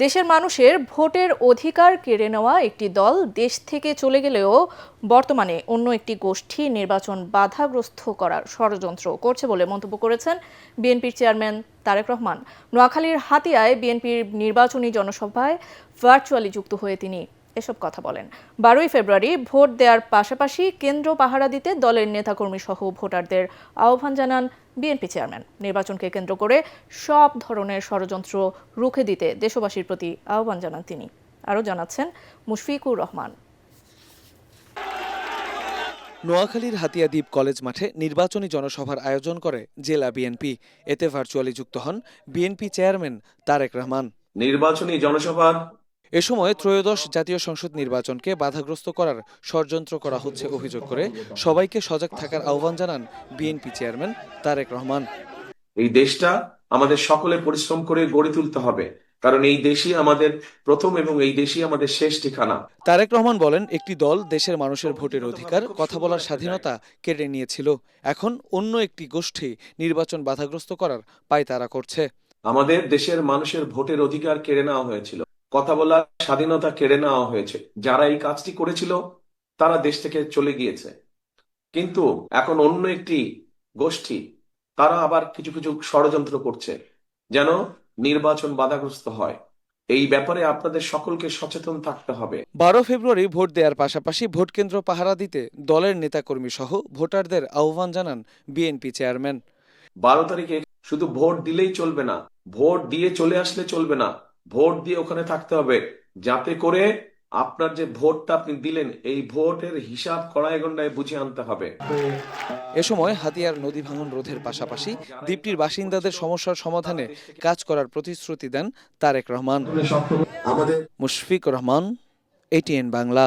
দেশের মানুষের ভোটের অধিকার কেড়ে নেওয়া একটি দল দেশ থেকে চলে গেলেও বর্তমানে অন্য একটি গোষ্ঠী নির্বাচন বাধাগ্রস্ত করার ষড়যন্ত্র করছে বলে মন্তব্য করেছেন বিএনপির চেয়ারম্যান তারেক রহমান। নোয়াখালীর হাতিয়ায় বিএনপির নির্বাচনী জনসভায় ভার্চুয়ালি যুক্ত হয়ে তিনি এসব কথা বলেন। 12ই ফেব্রুয়ারি ভোট দেওয়ার পাশাপাশি কেন্দ্র পাহারা দিতে দলের নেতাকর্মী সহ ভোটারদের আহ্বান জানান বিএনপি চেয়ারম্যান। নির্বাচনকে কেন্দ্র করে সব ধরনের ষড়যন্ত্র রুখে দিতে দেশবাসীর প্রতি আহ্বান জানান তিনি। আরও জানাচ্ছেন মুশফিকুর রহমান। নোয়াখালীর হাতিয়া দ্বীপ কলেজ মাঠে নির্বাচনী জনসভার আয়োজন করে জেলা বিএনপি। এতে ভার্চুয়ালি যুক্ত হন বিএনপি চেয়ারম্যান তারেক রহমান। নির্বাচনী জনসভা এ সময় ত্রয়োদশ জাতীয় সংসদ নির্বাচনকে বাধাগ্রস্ত করার ষড়যন্ত্র করা হচ্ছে অভিযোগ করে সবাইকে সজাগ থাকার আহ্বান জানান বিএনপি চেয়ারম্যান তারেক রহমান। এই দেশটা আমাদের সকলে পরিশ্রম করে গড়ে তুলতে হবে, কারণ এই দেশই আমাদের প্রথম এবং এই দেশই আমাদের শেষ ঠিকানা। তারেক রহমান বলেন, একটি দল দেশের মানুষের ভোটের অধিকার, কথা বলার স্বাধীনতা কেড়ে নিয়েছিল। এখন অন্য একটি গোষ্ঠী নির্বাচন বাধাগ্রস্ত করার পায়তারা করছে। আমাদের দেশের মানুষের ভোটের অধিকার কেড়ে নেওয়া হয়েছিল, কথা বলার স্বাধীনতা কেড়ে নেওয়া হয়েছে। যারা এই কাজটি করেছিল তারা দেশ থেকে চলে গিয়েছে, কিন্তু এখন অন্য একটি গোষ্ঠী তারা আবার কিছু কিছু ষড়যন্ত্র করছে যেন নির্বাচন বাধাগ্রস্ত হয়। এই ব্যাপারে আপনাদের সকলকে সচেতন থাকতে হবে। 12 ফেব্রুয়ারি ভোট দেওয়ার পাশাপাশি ভোট কেন্দ্র পাহারা দিতে দলের নেতাকর্মী সহ ভোটারদের আহ্বান জানান বিএনপি চেয়ারম্যান। 12 তারিখে শুধু ভোট দিলেই চলবে না, ভোট দিয়ে চলে আসলে চলবে না, ভোট দিয়ে ওখানে থাকতে হবে, যাতে করে আপনার যে ভোটটা আপনি দিলেন এই ভোটের হিসাব কড়াই গণ্ডায় বুঝে আনতে হবে। এ সময় হাতিয়ার নদী ভাঙন রোধের পাশাপাশি দ্বীপটির বাসিন্দাদের সমস্যার সমাধানে কাজ করার প্রতিশ্রুতি দেন তারেক রহমান। মুশফিকুর রহমান, ATN বাংলা।